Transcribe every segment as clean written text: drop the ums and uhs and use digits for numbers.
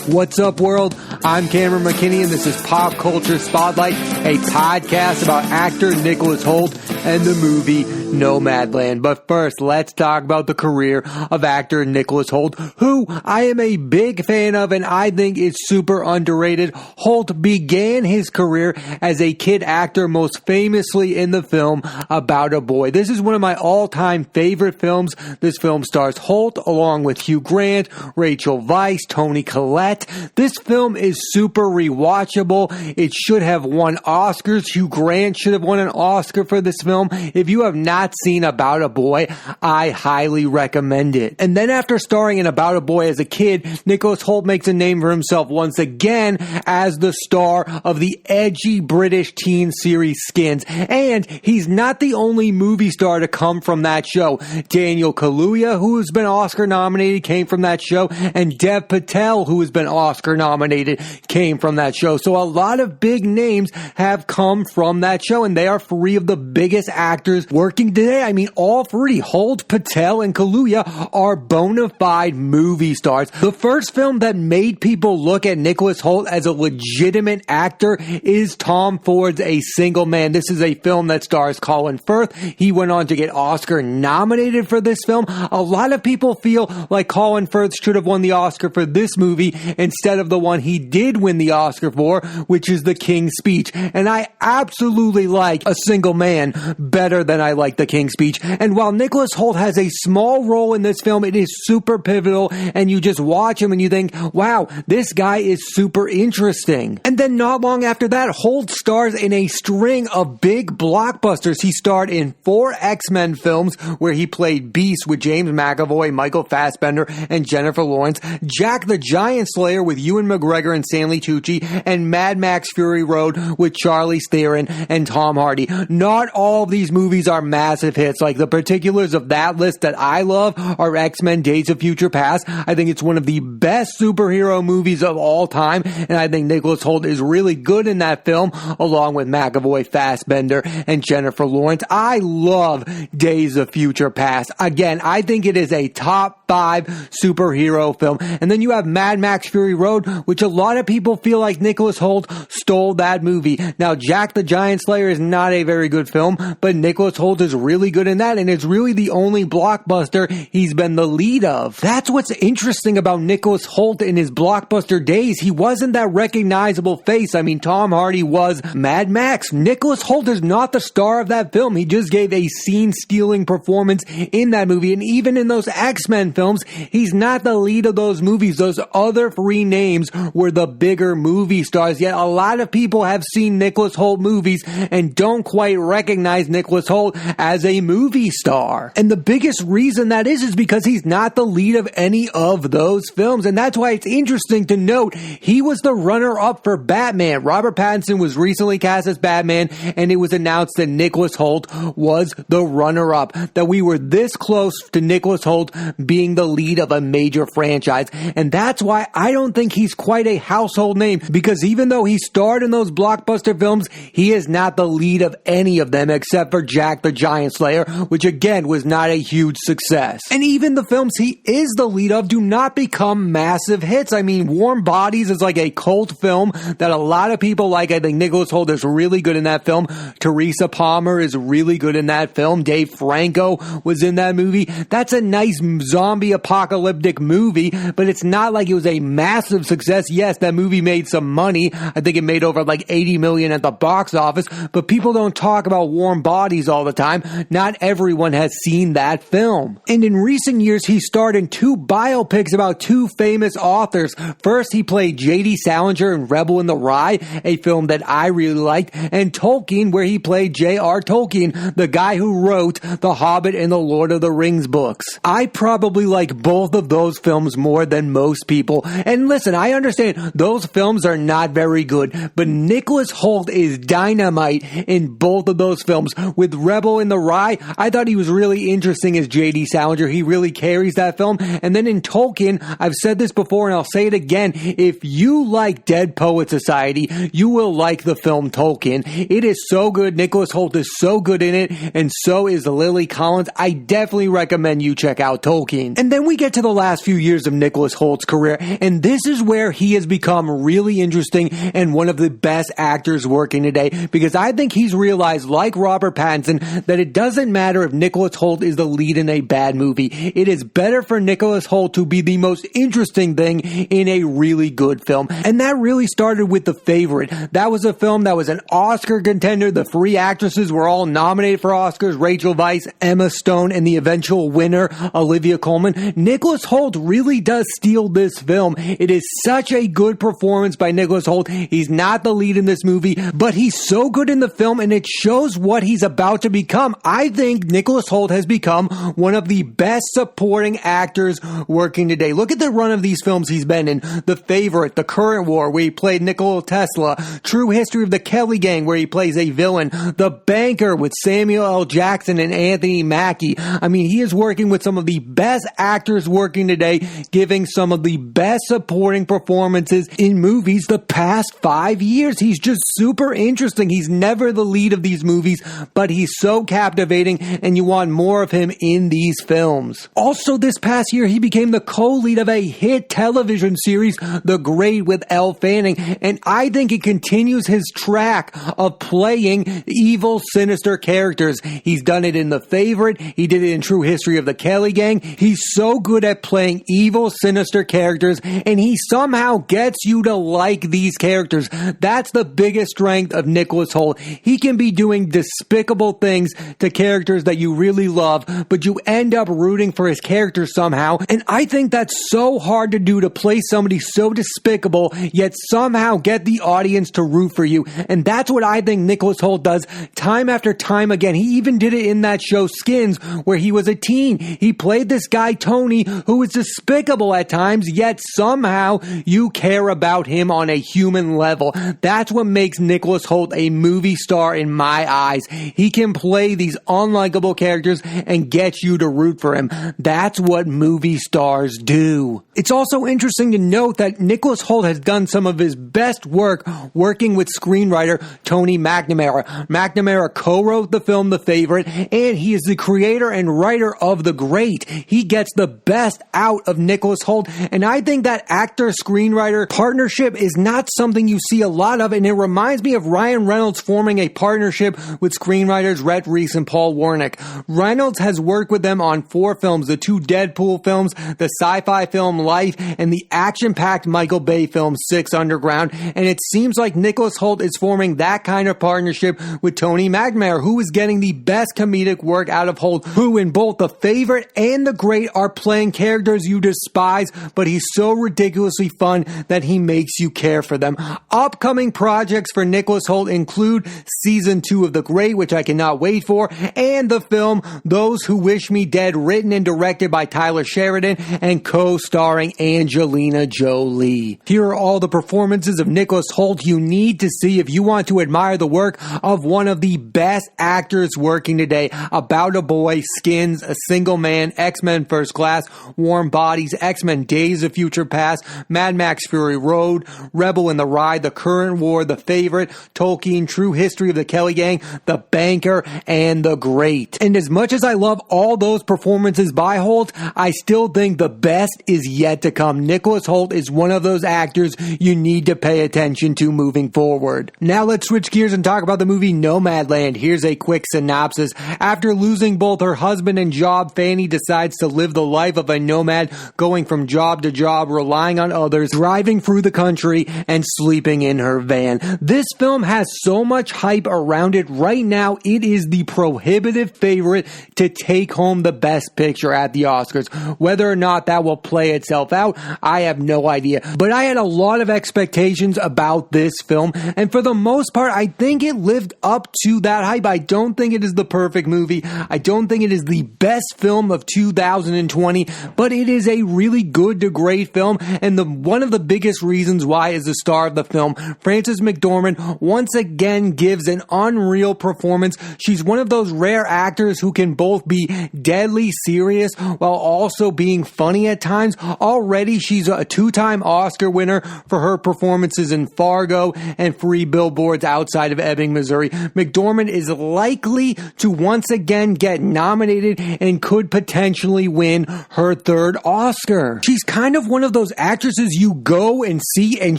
What's up, world? I'm Cameron McKinney, and this is Pop Culture Spotlight, a podcast about actor Nicholas Hoult and the movie Nomadland. But first, let's talk about the career of actor Nicholas Hoult, who I am a big fan of and I think is super underrated. Hoult began his career as a kid actor, most famously in the film About a Boy. This is one of my all-time favorite films. This film stars Hoult along with Hugh Grant, Rachel Weisz, Toni Collette. This film is super rewatchable. It should have won Oscars. Hugh Grant should have won an Oscar for this film. If you have not seen About a Boy, I highly recommend it. And then after starring in About a Boy as a kid, Nicholas Hoult makes a name for himself once again as the star of the edgy British teen series Skins. And he's not the only movie star to come from that show. Daniel Kaluuya, who has been Oscar nominated, came from that show, and Dev Patel, who has been Oscar nominated, came from that show. So a lot of big names have come from that show, and they are three of the biggest actors working today. I mean, all three, Hoult, Patel, and Kaluuya, are bona fide movie stars. The first film that made people look at Nicholas Hoult as a legitimate actor is Tom Ford's A Single Man. This is a film that stars Colin Firth. He went on to get Oscar nominated for this film. A lot of people feel like Colin Firth should have won the Oscar for this movie instead of the one he did win the Oscar for, which is The King's Speech. And I absolutely like A Single Man better than I like The King's Speech. And while Nicholas Hoult has a small role in this film, it is super pivotal, and you just watch him and you think, wow, this guy is super interesting. And then not long after that, Hoult stars in a string of big blockbusters. He starred in 4 X-Men films where he played Beast with James McAvoy, Michael Fassbender, and Jennifer Lawrence, Jack the Giant Slayer with Ewan McGregor and Stanley Tucci, and Mad Max Fury Road with Charlize Theron and Tom Hardy. Not all of these movies are massive hits. Like, the particulars of that list that I love are X-Men Days of Future Past. I think it's one of the best superhero movies of all time, and I think Nicholas Hoult is really good in that film, along with McAvoy, Fassbender, and Jennifer Lawrence. I love Days of Future Past. Again, I think it is a top 5 superhero film. And then you have Mad Max Fury Road, which a lot of people feel like Nicholas Hoult stole that movie. Now, Jack the Giant Slayer is not a very good film, but Nicholas Hoult is really good in that, and it's really the only blockbuster he's been the lead of. That's what's interesting about Nicholas Hoult in his blockbuster days. He wasn't that recognizable face. I mean, Tom Hardy was Mad Max. Nicholas Hoult is not the star of that film. He just gave a scene-stealing performance in that movie, and even in those X-Men films, he's not the lead of those movies. Those other 3 names were the bigger movie stars, yet a lot of people have seen Nicholas Hoult movies and don't quite recognize Nicholas Hoult as a movie star. And the biggest reason that is because he's not the lead of any of those films, and that's why it's interesting to note he was the runner-up for Batman. Robert Pattinson was recently cast as Batman, and it was announced that Nicholas Hoult was the runner-up, that we were this close to Nicholas Hoult being the lead of a major franchise. And that's why I don't think he's quite a household name, because even though he starred in those blockbuster films, he is not the lead of any of them except for Jack the Giant Slayer, which again was not a huge success. And even the films he is the lead of do not become massive hits. I mean, Warm Bodies is like a cult film that a lot of people like. I think Nicholas Hoult is really good in that film. Teresa Palmer is really good in that film. Dave Franco was in that movie. That's a nice zombie apocalyptic movie, but it's not like it was a massive success. Yes, that movie made some money. I think it made over like $80 million at the box office, but people don't talk about Warm Bodies all the time. Not everyone has seen that film. And in recent years, he starred in 2 biopics about 2 famous authors. First, he played J.D. Salinger in Rebel in the Rye, a film that I really liked, and Tolkien, where he played J.R. Tolkien, the guy who wrote The Hobbit and the Lord of the Rings books. I probably like both of those films more than most people. And listen, I understand those films are not very good, but Nicholas Hoult is dynamite in both of those films. With Rebel in the Rye, I thought he was really interesting as J.D. Salinger. He really carries that film. And then in Tolkien, I've said this before and I'll say it again, if you like Dead Poet Society, you will like the film Tolkien. It is so good. Nicholas Hoult is so good in it, and so is Lily Collins. I definitely recommend you check out Tolkien. screen. And then we get to the last few years of Nicholas Hoult's career, and this is where he has become really interesting and one of the best actors working today, because I think he's realized, like Robert Pattinson, that it doesn't matter if Nicholas Hoult is the lead in a bad movie. It is better for Nicholas Hoult to be the most interesting thing in a really good film. And that really started with The Favorite. That was a film that was an Oscar contender. The three actresses were all nominated for Oscars: Rachel Weisz, Emma Stone, and the eventual winner, Olivia Colman. Nicholas Hoult really does steal this film. It is such a good performance by Nicholas Hoult. He's not the lead in this movie, but he's so good in the film, and it shows what he's about to become. I think Nicholas Hoult has become one of the best supporting actors working today. Look at the run of these films he's been in. The Favorite, The Current War, where he played Nikola Tesla, True History of the Kelly Gang, where he plays a villain, The Banker with Samuel L. Jackson and Anthony Mackie. I mean, he is working with some of the best actors working today, giving some of the best supporting performances in movies the past 5 years. He's just super interesting. He's never the lead of these movies, but he's so captivating, and you want more of him in these films. Also, this past year, he became the co-lead of a hit television series, The Great, with Elle Fanning, and I think he continues his track of playing evil, sinister characters. He's done it in The Favorite. He did it in True History of the Kelly Gang. He's so good at playing evil, sinister characters, and he somehow gets you to like these characters. That's the biggest strength of Nicholas Hoult. He can be doing despicable things to characters that you really love, but you end up rooting for his character somehow, and I think that's so hard to do, to play somebody so despicable, yet somehow get the audience to root for you, and that's what I think Nicholas Hoult does time after time again. He even did it in that show Skins, where he was a teen. He played this guy Tony, who was despicable at times, yet somehow you care about him on a human level. That's what makes Nicholas Hoult a movie star in my eyes. He can play these unlikable characters and get you to root for him. That's what movie stars do. It's also interesting to note that Nicholas Hoult has done some of his best work working with screenwriter Tony McNamara. McNamara co-wrote the film The Favorite, and he is the creator and writer of The Great. He gets the best out of Nicholas Hoult, and I think that actor-screenwriter partnership is not something you see a lot of, and it reminds me of Ryan Reynolds forming a partnership with screenwriters Rhett Reese and Paul Wernick. Reynolds has worked with them on 4 films: the 2 Deadpool films, the sci-fi film Life, and the action-packed Michael Bay film 6 Underground, and it seems like Nicholas Hoult is forming that kind of partnership with Tony McNamara, who is getting the best comedic work out of Hoult, who in both The Favorite and The Great are playing characters you despise, but he's so ridiculously fun that he makes you care for them. Upcoming projects for Nicholas Hoult include Season 2 of The Great, which I cannot wait for, and the film Those Who Wish Me Dead, written and directed by Tyler Sheridan and co-starring Angelina Jolie. Here are all the performances of Nicholas Hoult you need to see if you want to admire the work of one of the best actors working today. About a Boy, Skins, A Single Man, X-Men First Class, Warm Bodies, X-Men Days of Future Past, Mad Max Fury Road, Rebel in the Ride, The Current War, The Favorite, Tolkien, True History of the Kelly Gang, The Banker, and The Great. And as much as I love all those performances by Hoult, I still think the best is yet to come. Nicholas Hoult is one of those actors you need to pay attention to moving forward. Now let's switch gears and talk about the movie Nomadland. Here's a quick synopsis. After losing both her husband and job, Fannie decides to live the life of a nomad, going from job to job, relying on others, driving through the country, and sleeping in her van. This film has so much hype around it right now. It is the prohibitive favorite to take home the Best Picture at the Oscars. Whether or not that will play itself out, I have no idea. But I had a lot of expectations about this film, and for the most part, I think it lived up to that hype. I don't think it is the perfect movie. I don't think it is the best film of 2020, but it is a really good to great film, and one of the biggest reasons why is the star of the film. Frances McDormand once again gives an unreal performance. She's one of those rare actors who can both be deadly serious while also being funny at times. Already, she's a 2-time Oscar winner for her performances in Fargo and 3 Billboards Outside of Ebbing, Missouri. McDormand is likely to once again get nominated and could potentially win win her third Oscar. She's kind of one of those actresses you go and see and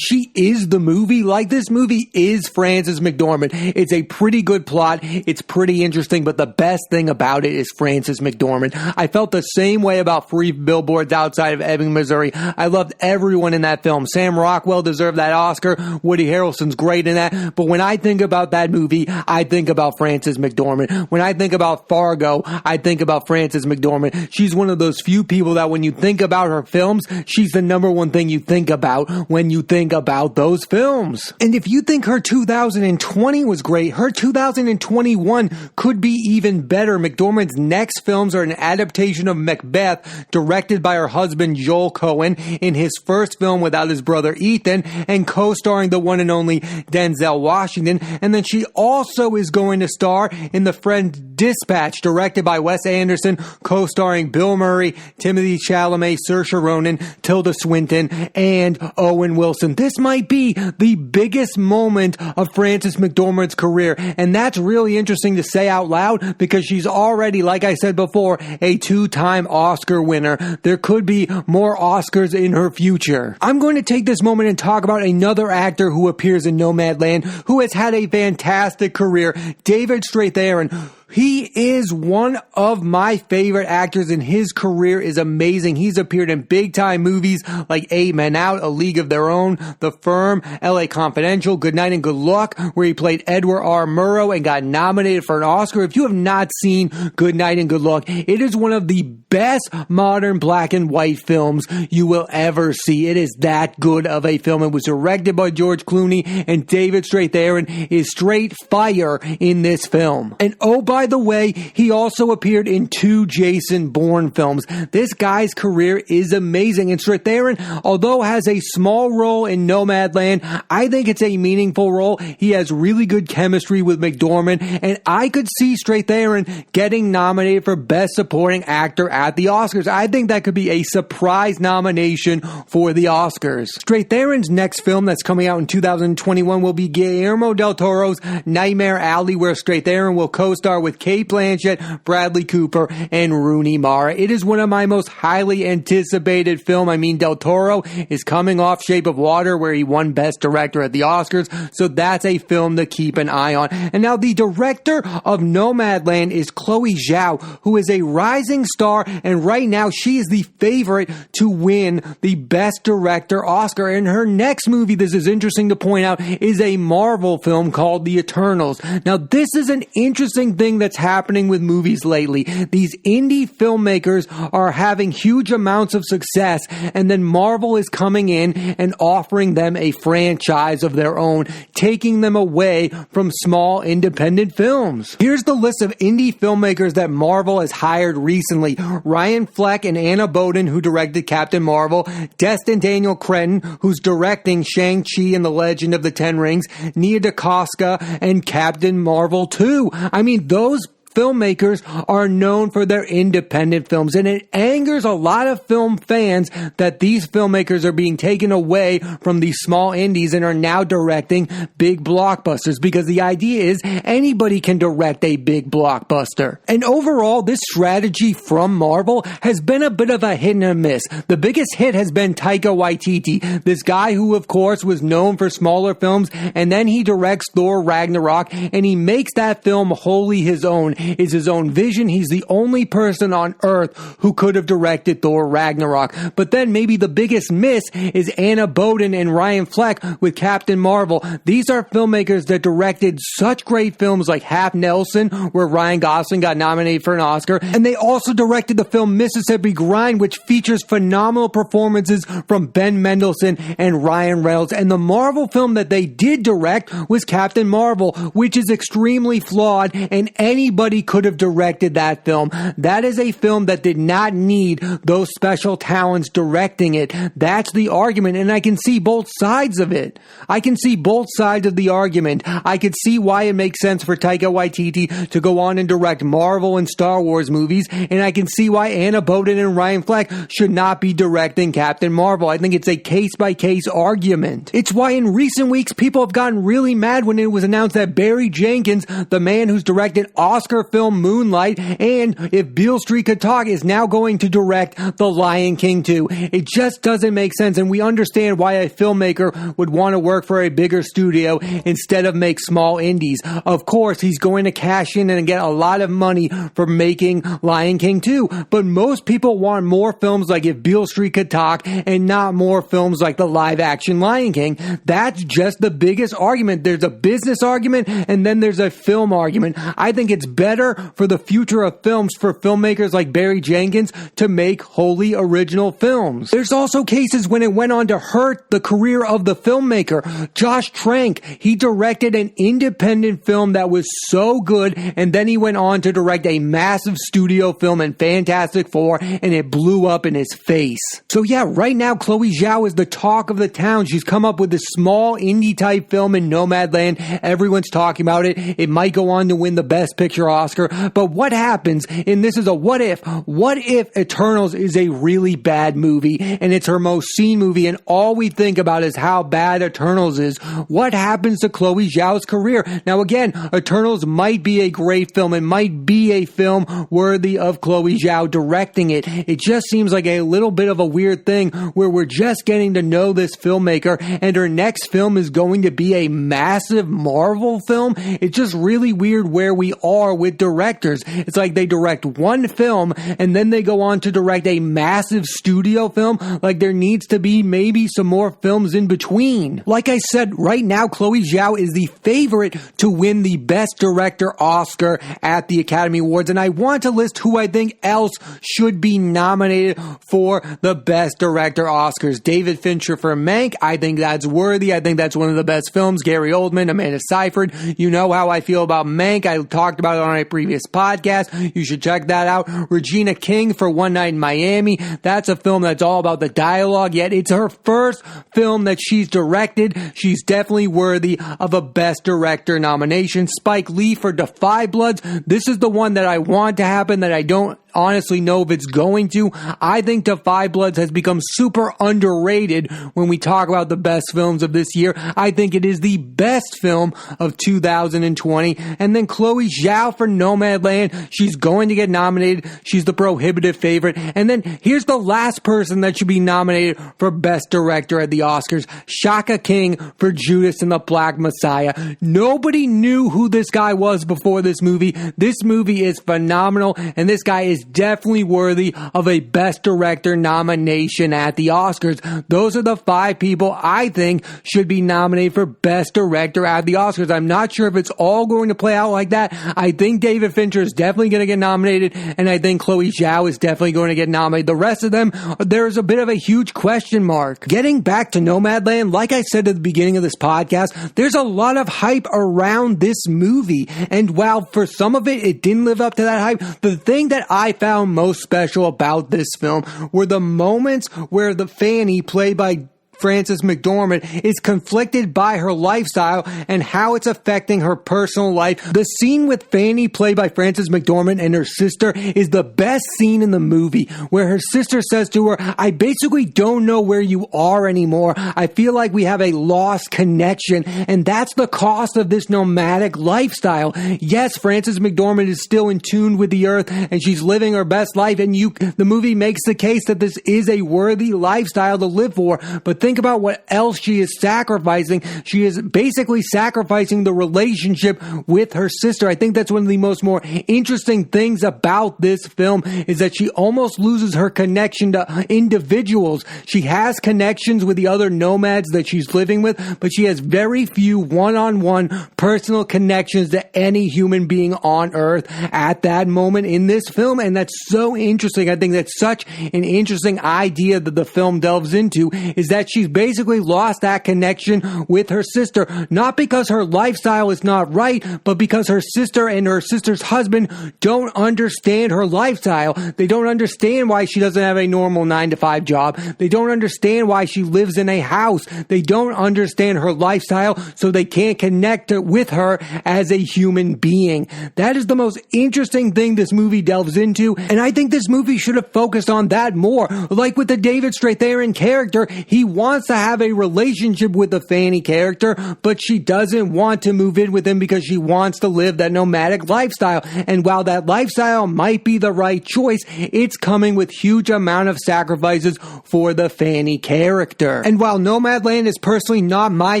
she is the movie. Like, this movie is Frances McDormand. It's a pretty good plot. It's pretty interesting, but the best thing about it is Frances McDormand. I felt the same way about Free Billboards Outside of Ebbing, Missouri. I loved everyone in that film. Sam Rockwell deserved that Oscar. Woody Harrelson's great in that. But when I think about that movie, I think about Frances McDormand. When I think about Fargo, I think about Frances McDormand. She's one of those few people that when you think about her films, she's the number one thing you think about when you think about those films. And if you think her 2020 was great, her 2021 could be even better. McDormand's next films are an adaptation of Macbeth, directed by her husband Joel Cohen, in his first film without his brother Ethan, and co-starring the one and only Denzel Washington. And then she also is going to star in The Friend Dispatch, directed by Wes Anderson, co-starring Bill Murray, Timothée Chalamet, Saoirse Ronan, Tilda Swinton, and Owen Wilson. This might be the biggest moment of Frances McDormand's career, and that's really interesting to say out loud because she's already, like I said before, a two-time Oscar winner. There could be more Oscars in her future. I'm going to take this moment and talk about another actor who appears in Nomadland, who has had a fantastic career, David Strathairn. He is one of my favorite actors, and his career is amazing. He's appeared in big-time movies like 8 Men Out, A League of Their Own, The Firm, LA Confidential, Good Night and Good Luck, where he played Edward R. Murrow and got nominated for an Oscar. If you have not seen Good Night and Good Luck, it is one of the best modern black and white films you will ever see. It is that good of a film. It was directed by George Clooney, and David Strathairn is straight fire in this film. And oh, by the way, he also appeared in 2 Jason Bourne films. This guy's career is amazing, and Strathairn, although has a small role in Nomadland, I think it's a meaningful role. He has really good chemistry with McDormand, and I could see Strathairn getting nominated for Best Supporting Actor at the Oscars. I think that could be a surprise nomination for the Oscars. Strathairn's next film that's coming out in 2021 will be Guillermo del Toro's Nightmare Alley, where Strathairn will co-star with Kate Blanchett, Bradley Cooper, and Rooney Mara. It is one of my most highly anticipated films. I mean, Del Toro is coming off Shape of Water, where he won Best Director at the Oscars, so that's a film to keep an eye on. And now the director of Nomadland is Chloe Zhao, who is a rising star, and right now she is the favorite to win the Best Director Oscar. And her next movie, this is interesting to point out, is a Marvel film called The Eternals. Now, this is an interesting thing that's happening with movies lately. These indie filmmakers are having huge amounts of success, and then Marvel is coming in and offering them a franchise of their own, taking them away from small independent films. Here's the list of indie filmmakers that Marvel has hired recently. Ryan Fleck and Anna Boden, who directed Captain Marvel, Destin Daniel Cretton, who's directing Shang-Chi and the Legend of the Ten Rings, Nia DaCosta, and Captain Marvel 2. I mean, those filmmakers are known for their independent films, and it angers a lot of film fans that these filmmakers are being taken away from these small indies and are now directing big blockbusters, because the idea is anybody can direct a big blockbuster. And overall, this strategy from Marvel has been a bit of a hit and a miss. The biggest hit has been Taika Waititi, this guy who of course was known for smaller films, and then he directs Thor Ragnarok, and he makes that film wholly his own. It's his own vision. He's the only person on earth who could have directed Thor Ragnarok. But then maybe the biggest miss is Anna Boden and Ryan Fleck with Captain Marvel. These are filmmakers that directed such great films like Half Nelson, where Ryan Gosling got nominated for an Oscar, and they also directed the film Mississippi Grind, which features phenomenal performances from Ben Mendelsohn and Ryan Reynolds. And the Marvel film that they did direct was Captain Marvel, which is extremely flawed, and anybody could have directed that film. That is a film that did not need those special talents directing it. That's the argument, and I can see both sides of it. I can see both sides of the argument. I could see why it makes sense for Taika Waititi to go on and direct Marvel and Star Wars movies, and I can see why Anna Boden and Ryan Fleck should not be directing Captain Marvel. I think it's a case-by-case argument. It's why in recent weeks people have gotten really mad when it was announced that Barry Jenkins, the man who's directed Oscar her film Moonlight, and if Beale Street Could Talk is now going to direct The Lion King 2. It just doesn't make sense, and we understand why a filmmaker would want to work for a bigger studio instead of make small indies. Of course, he's going to cash in and get a lot of money for making Lion King 2, but most people want more films like If Beale Street Could Talk and not more films like the live-action Lion King. That's just the biggest argument. There's a business argument, and then there's a film argument. I think it's better for the future of films for filmmakers like Barry Jenkins to make wholly original films. There's also cases when it went on to hurt the career of the filmmaker. Josh Trank, he directed an independent film that was so good, and then he went on to direct a massive studio film in Fantastic Four, and it blew up in his face. So yeah, right now Chloe Zhao is the talk of the town. She's come up with this small indie type film in Nomadland. Everyone's talking about it. It might go on to win the Best Picture Oscar, but what happens, and this is a what if Eternals is a really bad movie, and it's her most seen movie, and all we think about is how bad Eternals is? What happens to Chloe Zhao's career? Now again, Eternals might be a great film. It might be a film worthy of Chloe Zhao directing it. It just seems like a little bit of a weird thing where we're just getting to know this filmmaker, and her next film is going to be a massive Marvel film. It's just really weird where we are with directors. It's like they direct one film and then they go on to direct a massive studio film. Like there needs to be maybe some more films in between. Like I said, right now Chloe Zhao is the favorite to win the Best Director Oscar at the Academy Awards, and I want to list who I think else should be nominated for the Best Director Oscars. David Fincher for Mank, I think that's worthy. I think that's one of the best films. Gary Oldman, Amanda Seyfried, you know how I feel about Mank. I talked about it on a previous podcast. You should check that out. Regina King for One Night in Miami. That's a film that's all about the dialogue, yet it's her first film that she's directed. She's definitely worthy of a Best Director nomination. Spike Lee for Da 5 Bloods. This is the one that I want to happen, that I don't honestly know if it's going to. I think Da 5 Bloods has become super underrated when we talk about the best films of this year. I think it is the best film of 2020. And then Chloe Zhao for Nomadland. She's going to get nominated. She's the prohibitive favorite. And then here's the last person that should be nominated for Best Director at the Oscars. Shaka King for Judas and the Black Messiah. Nobody knew who this guy was before this movie. This movie is phenomenal, and this guy is definitely worthy of a Best Director nomination at the Oscars. Those are the 5 people I think should be nominated for Best Director at the Oscars. I'm not sure if it's all going to play out like that. I think David Fincher is definitely going to get nominated, and I think Chloe Zhao is definitely going to get nominated. The rest of them, there's a bit of a huge question mark. Getting back to Nomadland, like I said at the beginning of this podcast, there's a lot of hype around this movie, and while for some of it didn't live up to that hype, the thing that I found most special about this film were the moments where the Fannie, played by Frances McDormand, is conflicted by her lifestyle and how it's affecting her personal life. The scene with Fannie, played by Frances McDormand, and her sister is the best scene in the movie, where her sister says to her, I basically don't know where you are anymore. I feel like we have a lost connection, and that's the cost of this nomadic lifestyle. Yes, Frances McDormand is still in tune with the earth, and she's living her best life, and the movie makes the case that this is a worthy lifestyle to live for, but think about what else she is sacrificing. She is basically sacrificing the relationship with her sister. I think that's one of the more interesting things about this film, is that she almost loses her connection to individuals. She has connections with the other nomads that she's living with, but she has very few one-on-one personal connections to any human being on earth at that moment in this film, and that's so interesting. I think that's such an interesting idea that the film delves into, is that she's basically lost that connection with her sister, not because her lifestyle is not right, but because her sister and her sister's husband don't understand her lifestyle. They don't understand why she doesn't have a normal 9-to-5 job. They don't understand why she lives in a house. They don't understand her lifestyle, so they can't connect with her as a human being. That is the most interesting thing this movie delves into, and I think this movie should have focused on that more. Like with the David Strathairn character, he wants to have a relationship with the Fannie character, but she doesn't want to move in with him because she wants to live that nomadic lifestyle. And while that lifestyle might be the right choice, it's coming with huge amount of sacrifices for the Fannie character. And while Nomadland is personally not my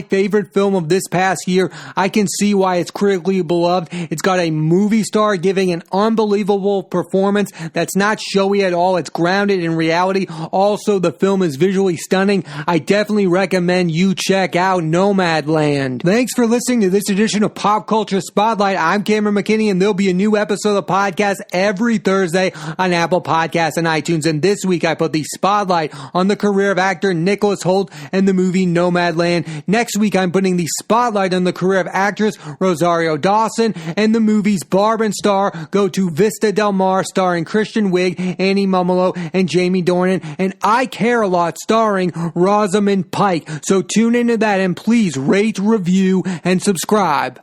favorite film of this past year, I can see why it's critically beloved. It's got a movie star giving an unbelievable performance that's not showy at all. It's grounded in reality. Also, the film is visually stunning. I definitely recommend you check out Nomadland. Thanks for listening to this edition of Pop Culture Spotlight. I'm Cameron McKinney, and there'll be a new episode of the podcast every Thursday on Apple Podcasts and iTunes. And this week, I put the spotlight on the career of actor Nicholas Hoult and the movie Nomadland. Next week, I'm putting the spotlight on the career of actress Rosario Dawson and the movies Barb and Star Go to Vista Del Mar, starring Kristen Wiig, Annie Mumolo, and Jamie Dornan, and I Care a Lot, starring Rosamund Pike. So tune into that and please rate, review, and subscribe.